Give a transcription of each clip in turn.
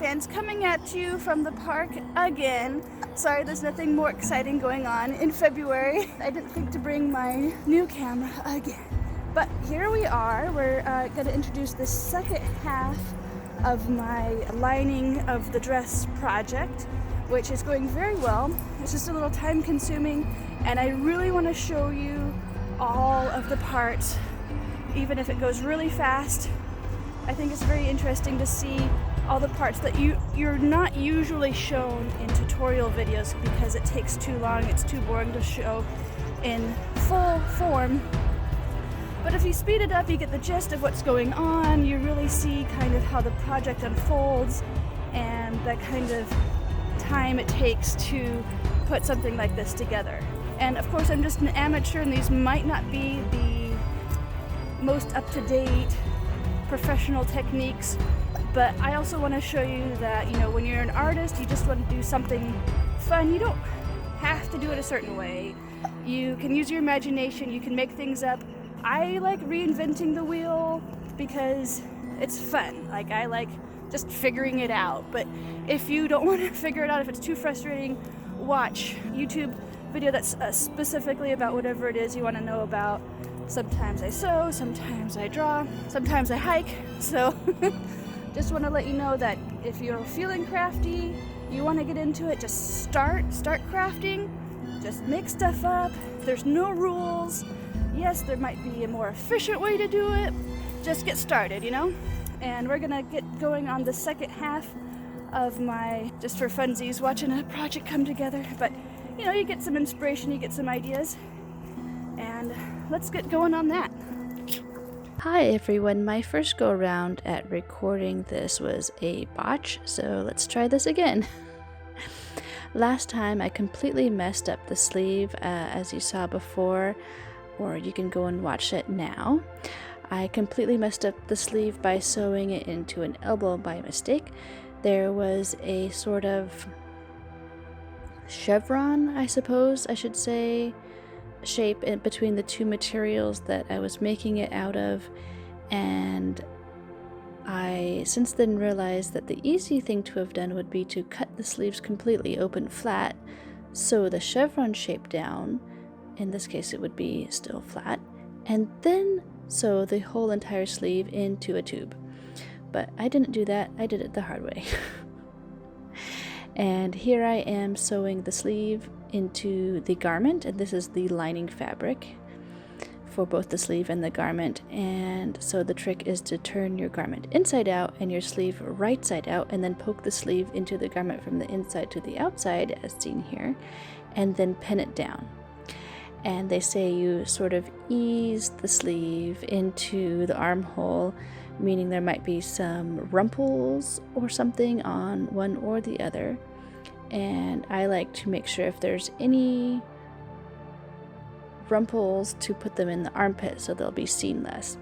fans, coming at you from the park again. Sorry, there's nothing more exciting going on in February. I didn't think to bring my new camera again. But here we are. We're going to introduce the second half of my lining of the dress project, which is going very well. It's just a little time consuming, and I really want to show you all of the parts, even if it goes really fast. I think it's very interesting to see all the parts that you're not usually shown in tutorial videos because it takes too long, it's too boring to show in full form. But if you speed it up, you get the gist of what's going on, you really see kind of how the project unfolds and the kind of time it takes to put something like this together. And of course, I'm just an amateur and these might not be the most up-to-date professional techniques, but I also want to show you that, you know, when you're an artist, you just want to do something fun. You don't have to do it a certain way. You can use your imagination, you can make things up. I like reinventing the wheel because it's fun. Like, I like just figuring it out. But if you don't want to figure it out, if it's too frustrating, watch YouTube video that's specifically about whatever it is you want to know about. Sometimes I sew, sometimes I draw, sometimes I hike. So just want to let you know that if you're feeling crafty, you want to get into it, just start crafting. Just make stuff up. There's no rules. Yes, there might be a more efficient way to do it. Just get started, you know? And we're gonna get going on the second half of my, just for funsies, watching a project come together. But you know, you get some inspiration, you get some ideas, and let's get going on that. Hi everyone, my first go around at recording this was a botch, so let's try this again. Last time I completely messed up the sleeve, as you saw before, or you can go and watch it now. I completely messed up the sleeve by sewing it into an elbow by mistake. There was a sort of chevron, I suppose I should say, shape in between the two materials that I was making it out of, and I since then realized that the easy thing to have done would be to cut the sleeves completely open flat, sew the chevron shape down, in this case it would be still flat, and then sew the whole entire sleeve into a tube. But I didn't do that, I did it the hard way. And here I am sewing the sleeve into the garment, and this is the lining fabric for both the sleeve and the garment. And so the trick is to turn your garment inside out and your sleeve right side out, and then poke the sleeve into the garment from the inside to the outside, as seen here, and then pin it down. And they say you sort of ease the sleeve into the armhole, meaning there might be some rumples or something on one or the other. And I like to make sure if there's any rumples to put them in the armpit so they'll be seamless.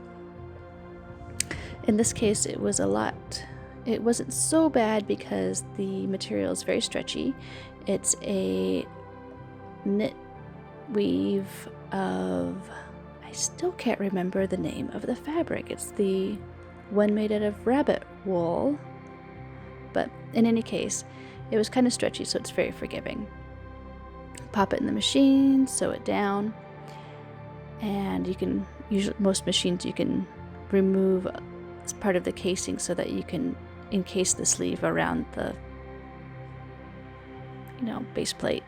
In this case it wasn't so bad because the material is very stretchy. It's a knit weave of, I still can't remember the name of the fabric. It's the one made out of rabbit wool, but in any case it was kind of stretchy, so it's very forgiving. Pop it in the machine, sew it down, and you can usually, most machines you can remove part of the casing so that you can encase the sleeve around the base plate.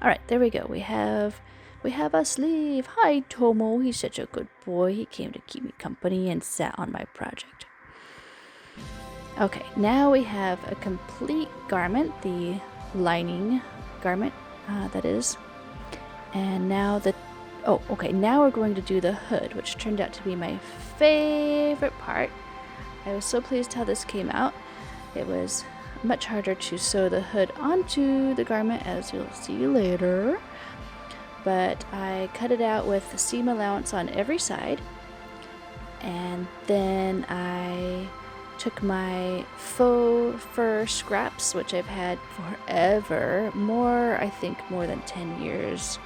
Alright, there we go. We have a sleeve. Hi Tomo, he's such a good boy. He came to keep me company and sat on my project. Okay, now we have a complete garment, the lining garment, that is. And now now we're going to do the hood, which turned out to be my favorite part. I was so pleased how this came out. It was much harder to sew the hood onto the garment, as you'll see later, but I cut it out with the seam allowance on every side, and then I took my faux fur scraps, which I've had forever, I think more than 10 years,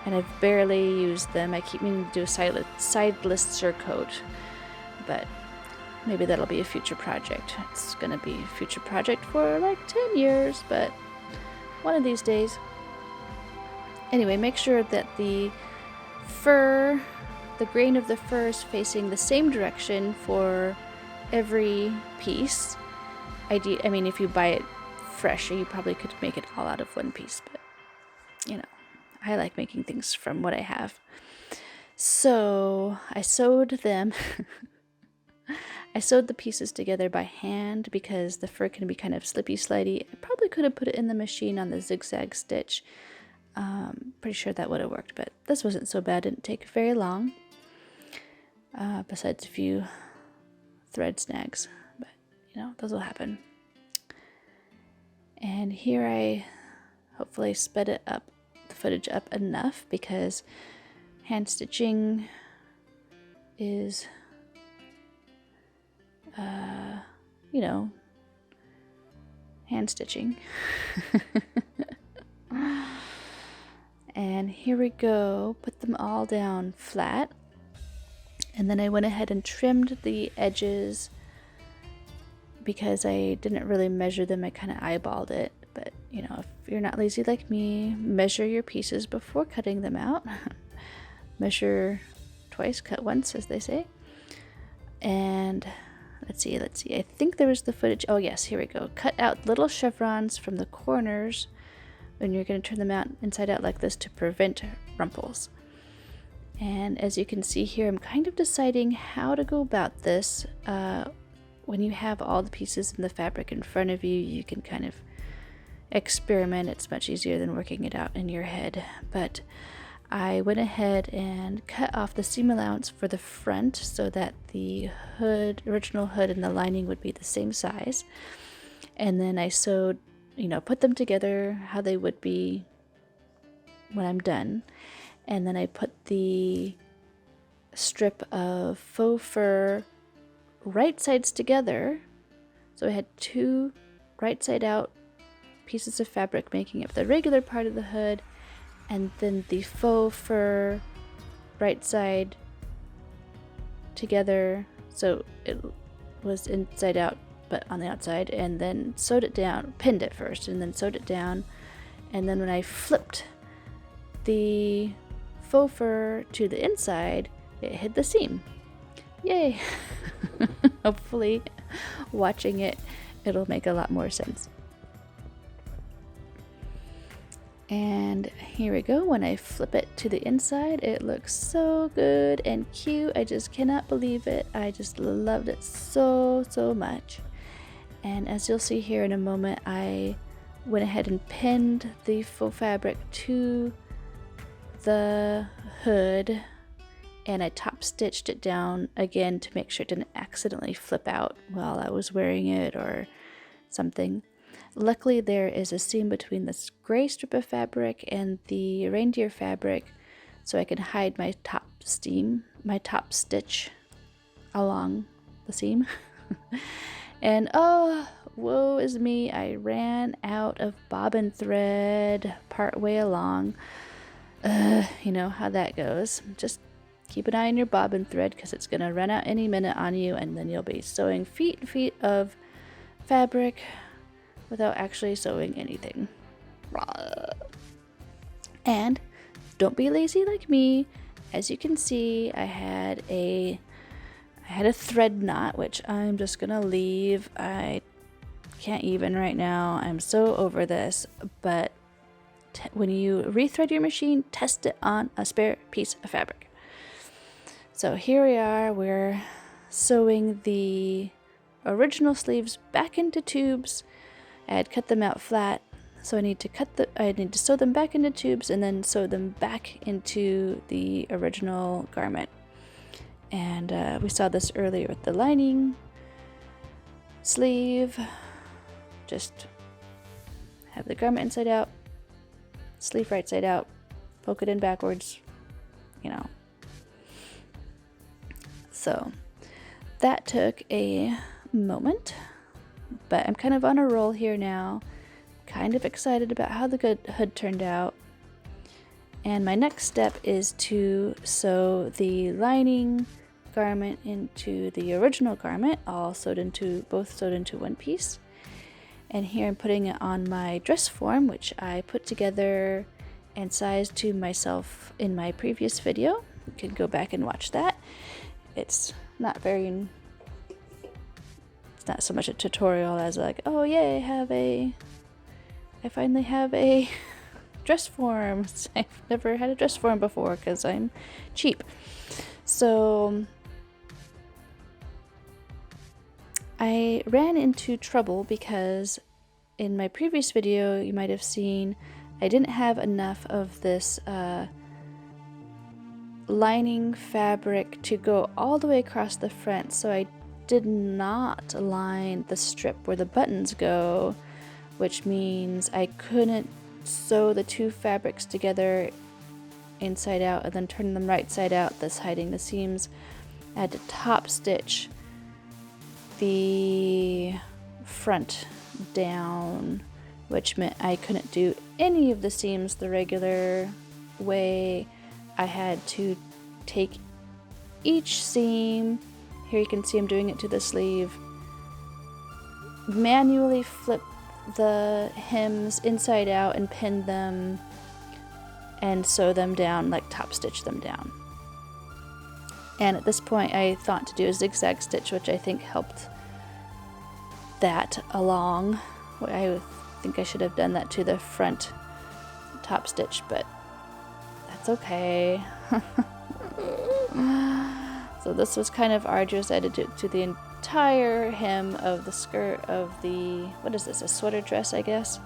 and I've barely used them. I keep meaning to do a sideless surcoat, but maybe that'll be a future project. It's gonna be a future project for like 10 years, but one of these days. Anyway, make sure that the grain of the fur is facing the same direction for every piece. I mean, if you buy it fresh, you probably could make it all out of one piece, but you know, I like making things from what I have. So I sewed them. I sewed the pieces together by hand because the fur can be kind of slippy slidey. I probably could have put it in the machine on the zigzag stitch. Pretty sure that would have worked, but this wasn't so bad. It didn't take very long. Besides a few thread snags, but you know, those will happen. And here I hopefully sped it up, the footage up enough, because hand stitching is, you know, hand stitching. And here we go, put them all down flat. And then I went ahead and trimmed the edges because I didn't really measure them. I kind of eyeballed it. But, you know, if you're not lazy like me, measure your pieces before cutting them out. Measure twice, cut once, as they say. And let's see. I think there was the footage. Oh, yes, here we go. Cut out little chevrons from the corners when you're going to turn them out inside out like this to prevent rumples. And as you can see here, I'm kind of deciding how to go about this. When you have all the pieces in the fabric in front of you, you can kind of experiment. It's much easier than working it out in your head. But I went ahead and cut off the seam allowance for the front so that the original hood and the lining would be the same size. And then I sewed, you know, put them together how they would be when I'm done. And then I put the strip of faux fur right sides together. So I had two right side out pieces of fabric making up the regular part of the hood, and then the faux fur right side together. So it was inside out, but on the outside, and then sewed it down, pinned it first, and then sewed it down. And then when I flipped the faux fur to the inside, it hid the seam. Yay! Hopefully, watching it'll make a lot more sense. And here we go. When I flip it to the inside, it looks so good and cute. I just cannot believe it. I just loved it so much. And as you'll see here in a moment, I went ahead and pinned the faux fabric to the hood, and I top stitched it down again to make sure it didn't accidentally flip out while I was wearing it or something. Luckily, there is a seam between this gray strip of fabric and the reindeer fabric, so I can hide my top stitch along the seam. And oh, woe is me, I ran out of bobbin thread part way along. You know how that goes. Just keep an eye on your bobbin thread, because it's going to run out any minute on you, and then you'll be sewing feet and feet of fabric without actually sewing anything. And don't be lazy like me. As you can see, I had a thread knot, which I'm just gonna leave. I can't even right now. I'm so over this. But when you rethread your machine, test it on a spare piece of fabric. So here we are. We're sewing the original sleeves back into tubes. I had cut them out flat, so I need to sew them back into tubes and then sew them back into the original garment. And we saw this earlier with the lining sleeve. Just have the garment inside out, sleeve right side out, poke it in backwards, you know. So that took a moment, but I'm kind of on a roll here now. Kind of excited about how the hood turned out. And my next step is to sew the lining, garment into the original garment, both sewed into one piece. And here I'm putting it on my dress form, which I put together and sized to myself in my previous video. You can go back and watch that. It's not so much a tutorial as like, oh yay, I finally have a dress form. I've never had a dress form before because I'm cheap. So I ran into trouble because in my previous video you might have seen I didn't have enough of this lining fabric to go all the way across the front, so I did not line the strip where the buttons go, which means I couldn't sew the two fabrics together inside out and then turn them right side out, thus hiding the seams. I had to top stitch the front down, which meant I couldn't do any of the seams the regular way. I had to take each seam, here you can see I'm doing it to the sleeve, manually flip the hems inside out and pin them and sew them down, like top stitch them down. And at this point I thought to do a zigzag stitch, which I think helped that along. I think I should have done that to the front top stitch, but that's okay. So this was kind of arduous. I had to do it to the entire hem of the skirt of the, what is this, a sweater dress, I guess?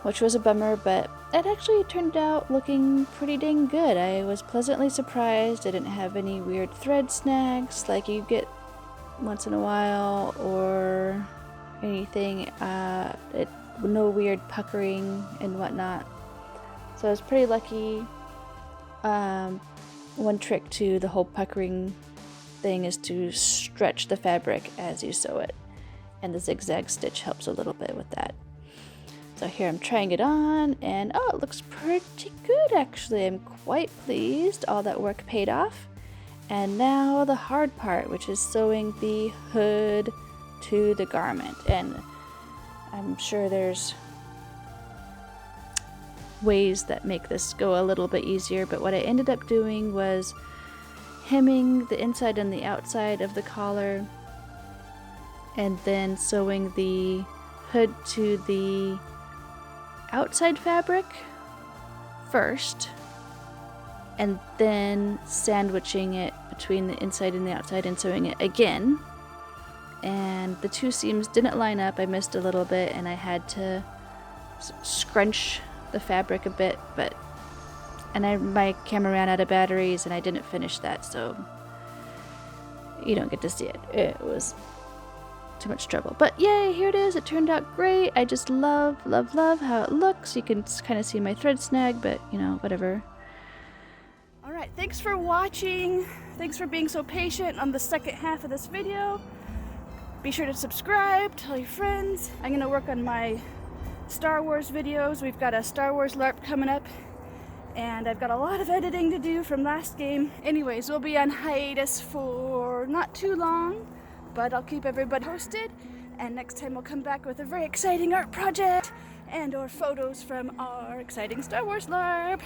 Which was a bummer, but it actually turned out looking pretty dang good. I was pleasantly surprised. I didn't have any weird thread snags like you get once in a while or anything. No weird puckering and whatnot. So I was pretty lucky. One trick to the whole puckering thing is to stretch the fabric as you sew it, and the zigzag stitch helps a little bit with that. So here I'm trying it on, and oh, it looks pretty good actually. I'm quite pleased. All that work paid off. And now the hard part, which is sewing the hood to the garment. And I'm sure there's ways that make this go a little bit easier, but what I ended up doing was hemming the inside and the outside of the collar and then sewing the hood to the outside fabric first and then sandwiching it between the inside and the outside and sewing it again. And the two seams didn't line up. I missed a little bit and I had to scrunch the fabric a bit, my camera ran out of batteries and I didn't finish that, so you don't get to see it. It was too much trouble. But yay, here it is. It turned out great. I just love how it looks. You can kind of see my thread snag, but you know, whatever. Alright, thanks for watching. Thanks for being so patient on the second half of this video. Be sure to subscribe, tell your friends. I'm gonna work on my Star Wars videos. We've got a Star Wars LARP coming up, and I've got a lot of editing to do from last game. Anyways, we'll be on hiatus for not too long, but I'll keep everybody posted, and next time we'll come back with a very exciting art project and or photos from our exciting Star Wars LARP.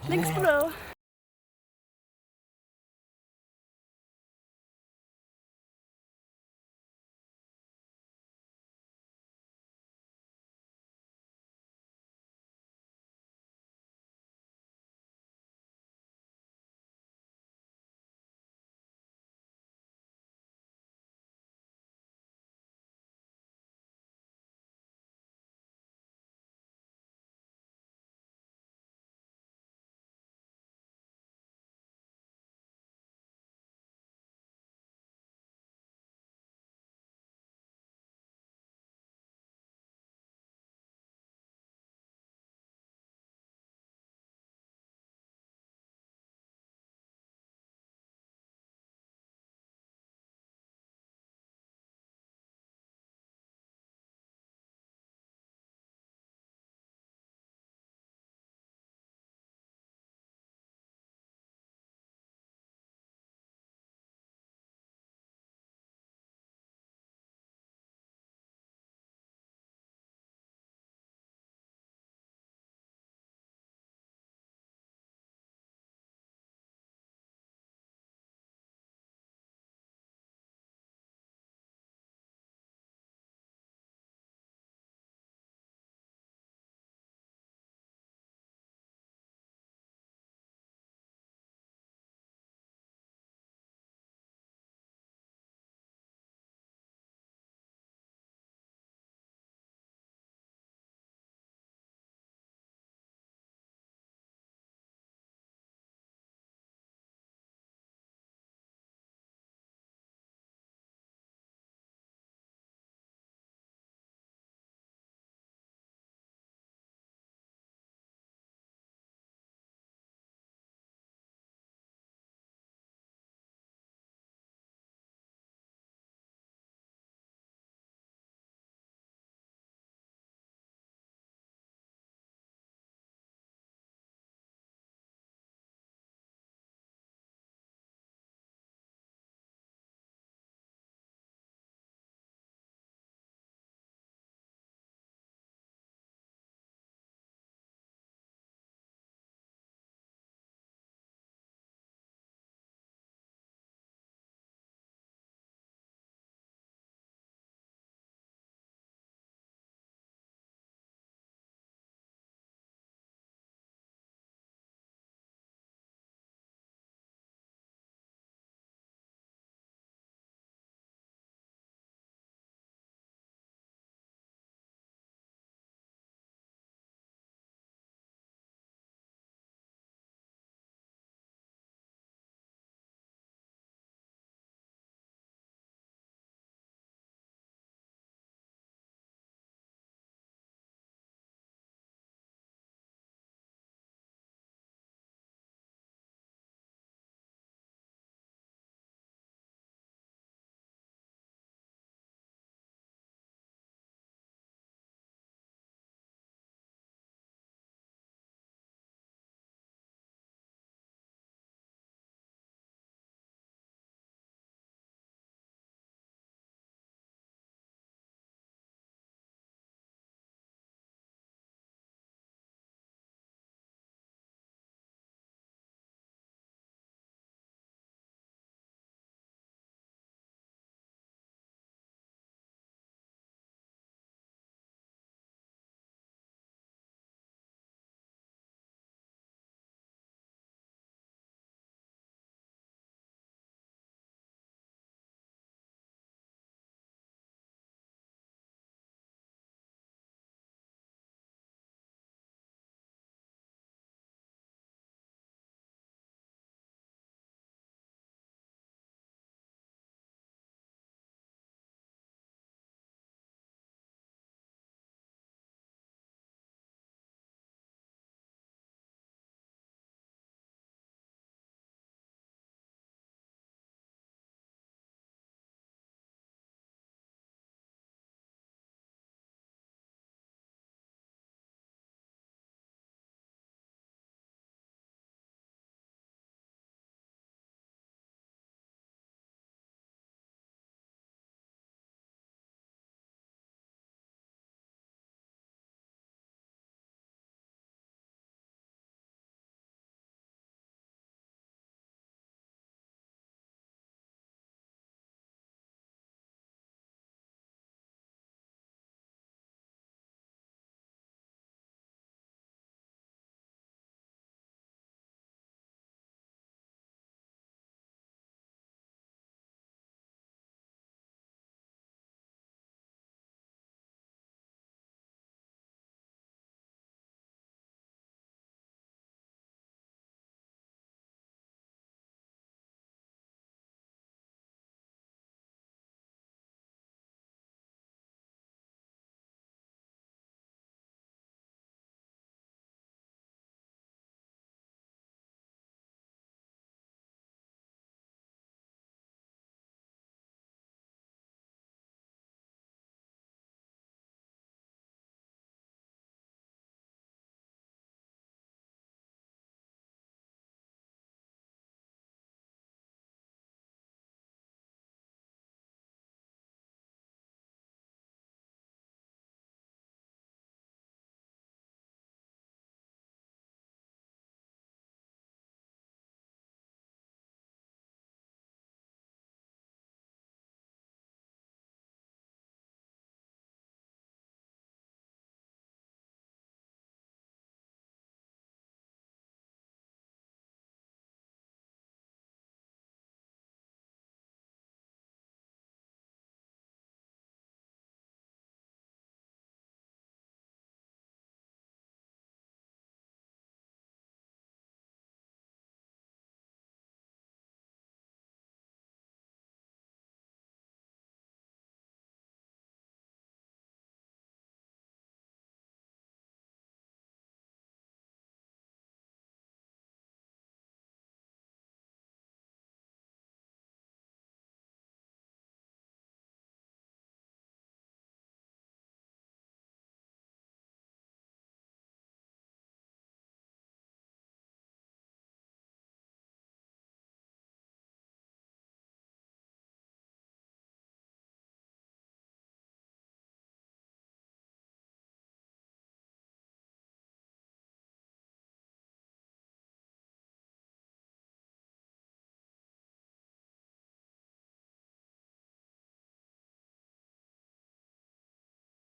Links below.